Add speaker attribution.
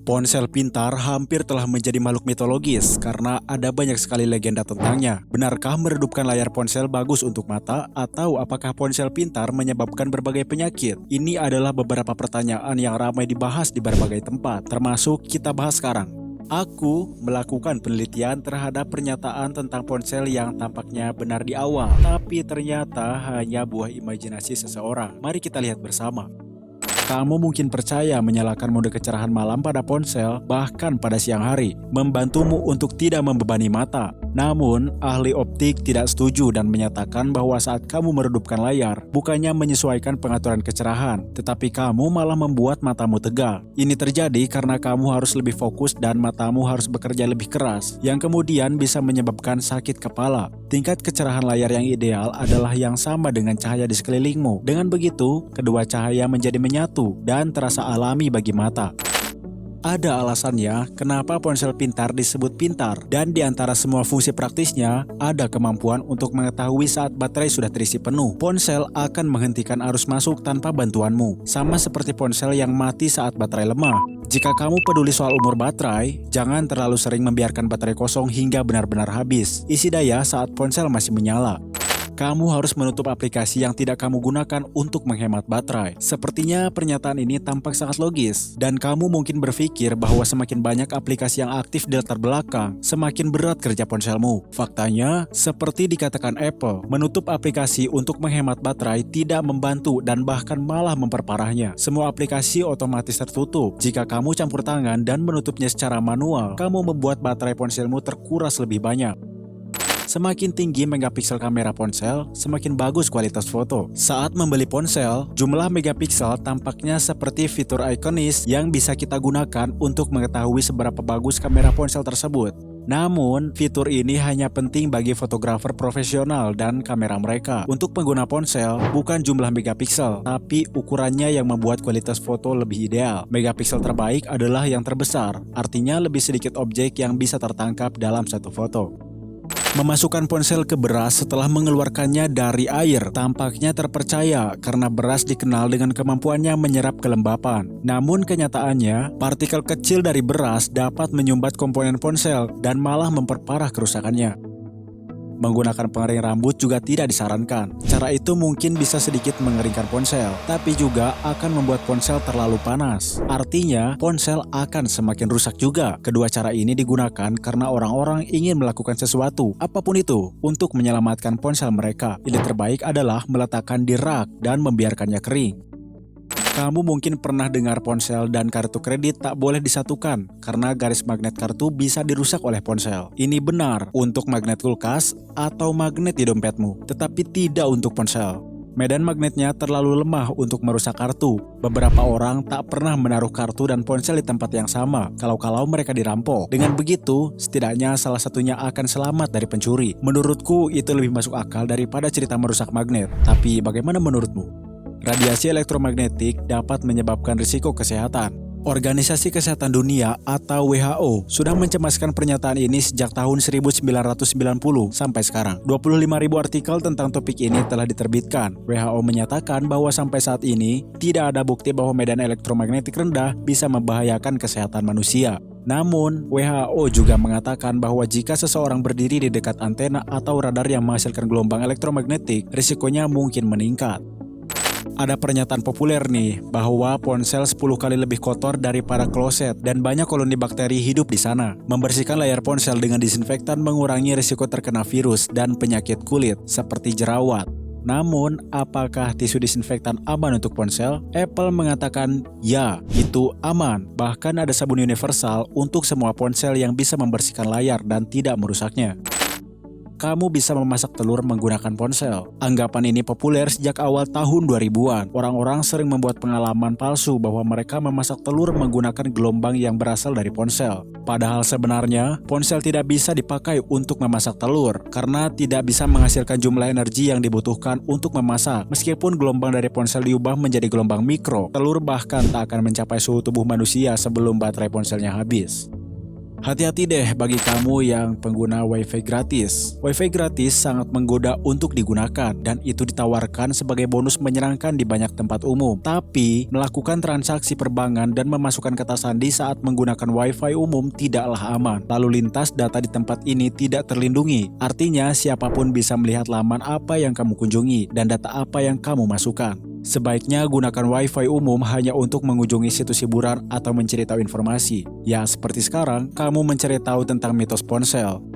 Speaker 1: Ponsel pintar hampir telah menjadi makhluk mitologis karena ada banyak sekali legenda tentangnya. Benarkah meredupkan layar ponsel bagus untuk mata, atau apakah ponsel pintar menyebabkan berbagai penyakit? Ini adalah beberapa pertanyaan yang ramai dibahas di berbagai tempat, termasuk kita bahas sekarang. Aku melakukan penelitian terhadap pernyataan tentang ponsel yang tampaknya benar di awal, tapi ternyata hanya buah imajinasi seseorang. Mari kita lihat bersama. Kamu mungkin percaya menyalakan mode kecerahan malam pada ponsel, bahkan pada siang hari, membantumu untuk tidak membebani mata. Namun, ahli optik tidak setuju dan menyatakan bahwa saat kamu meredupkan layar, bukannya menyesuaikan pengaturan kecerahan, tetapi kamu malah membuat matamu tegal. Ini terjadi karena kamu harus lebih fokus dan matamu harus bekerja lebih keras, yang kemudian bisa menyebabkan sakit kepala. Tingkat kecerahan layar yang ideal adalah yang sama dengan cahaya di sekelilingmu. Dengan begitu, kedua cahaya menjadi menyatu dan terasa alami bagi mata. Ada alasannya kenapa ponsel pintar disebut pintar, dan di antara semua fungsi praktisnya, ada kemampuan untuk mengetahui saat baterai sudah terisi penuh. Ponsel akan menghentikan arus masuk tanpa bantuanmu, sama seperti ponsel yang mati saat baterai lemah. Jika kamu peduli soal umur baterai, jangan terlalu sering membiarkan baterai kosong hingga benar-benar habis. Isi daya saat ponsel masih menyala. Kamu harus menutup aplikasi yang tidak kamu gunakan untuk menghemat baterai. Sepertinya pernyataan ini tampak sangat logis, dan kamu mungkin berpikir bahwa semakin banyak aplikasi yang aktif di latar belakang, semakin berat kerja ponselmu. Faktanya, seperti dikatakan Apple, menutup aplikasi untuk menghemat baterai tidak membantu dan bahkan malah memperparahnya. Semua aplikasi otomatis tertutup. Jika kamu campur tangan dan menutupnya secara manual, kamu membuat baterai ponselmu terkuras lebih banyak. Semakin tinggi megapiksel kamera ponsel, semakin bagus kualitas foto. Saat membeli ponsel, jumlah megapiksel tampaknya seperti fitur ikonis yang bisa kita gunakan untuk mengetahui seberapa bagus kamera ponsel tersebut. Namun, fitur ini hanya penting bagi fotografer profesional dan kamera mereka. Untuk pengguna ponsel, bukan jumlah megapiksel, tapi ukurannya yang membuat kualitas foto lebih ideal. Megapiksel terbaik adalah yang terbesar, artinya lebih sedikit objek yang bisa tertangkap dalam satu foto. Memasukkan ponsel ke beras setelah mengeluarkannya dari air tampaknya terpercaya karena beras dikenal dengan kemampuannya menyerap kelembapan. Namun kenyataannya, partikel kecil dari beras dapat menyumbat komponen ponsel dan malah memperparah kerusakannya. Menggunakan pengering rambut juga tidak disarankan. Cara itu mungkin bisa sedikit mengeringkan ponsel, tapi juga akan membuat ponsel terlalu panas. Artinya, ponsel akan semakin rusak juga. Kedua cara ini digunakan karena orang-orang ingin melakukan sesuatu, apapun itu, untuk menyelamatkan ponsel mereka. Ide terbaik adalah meletakkan di rak dan membiarkannya kering. Kamu mungkin pernah dengar ponsel dan kartu kredit tak boleh disatukan karena garis magnet kartu bisa dirusak oleh ponsel. Ini benar untuk magnet kulkas atau magnet di dompetmu, tetapi tidak untuk ponsel. Medan magnetnya terlalu lemah untuk merusak kartu. Beberapa orang tak pernah menaruh kartu dan ponsel di tempat yang sama kalau mereka dirampok. Dengan begitu, setidaknya salah satunya akan selamat dari pencuri. Menurutku itu lebih masuk akal daripada cerita merusak magnet. Tapi bagaimana menurutmu? Radiasi elektromagnetik dapat menyebabkan risiko kesehatan. Organisasi Kesehatan Dunia atau WHO sudah mencemaskan pernyataan ini sejak tahun 1990 sampai sekarang. 25.000 artikel tentang topik ini telah diterbitkan. WHO menyatakan bahwa sampai saat ini tidak ada bukti bahwa medan elektromagnetik rendah bisa membahayakan kesehatan manusia. Namun, WHO juga mengatakan bahwa jika seseorang berdiri di dekat antena atau radar yang menghasilkan gelombang elektromagnetik, risikonya mungkin meningkat. Ada pernyataan populer nih bahwa ponsel 10 kali lebih kotor daripada kloset dan banyak koloni bakteri hidup di sana. Membersihkan layar ponsel dengan disinfektan mengurangi risiko terkena virus dan penyakit kulit seperti jerawat. Namun, apakah tisu disinfektan aman untuk ponsel? Apple mengatakan ya, itu aman. Bahkan ada sabun universal untuk semua ponsel yang bisa membersihkan layar dan tidak merusaknya. Kamu bisa memasak telur menggunakan ponsel. Anggapan ini populer sejak awal tahun 2000-an. Orang-orang sering membuat pengalaman palsu bahwa mereka memasak telur menggunakan gelombang yang berasal dari ponsel. Padahal sebenarnya, ponsel tidak bisa dipakai untuk memasak telur karena tidak bisa menghasilkan jumlah energi yang dibutuhkan untuk memasak. Meskipun gelombang dari ponsel diubah menjadi gelombang mikro, telur bahkan tak akan mencapai suhu tubuh manusia sebelum baterai ponselnya habis. Hati-hati deh bagi kamu yang pengguna WiFi gratis. WiFi gratis sangat menggoda untuk digunakan dan itu ditawarkan sebagai bonus menyenangkan di banyak tempat umum. Tapi, melakukan transaksi perbankan dan memasukkan kata sandi saat menggunakan WiFi umum tidaklah aman. Lalu lintas data di tempat ini tidak terlindungi. Artinya, siapapun bisa melihat laman apa yang kamu kunjungi dan data apa yang kamu masukkan. Sebaiknya gunakan WiFi umum hanya untuk mengunjungi situs hiburan atau mencari tahu informasi. Ya, seperti sekarang, kamu mencari tahu tentang mitos ponsel.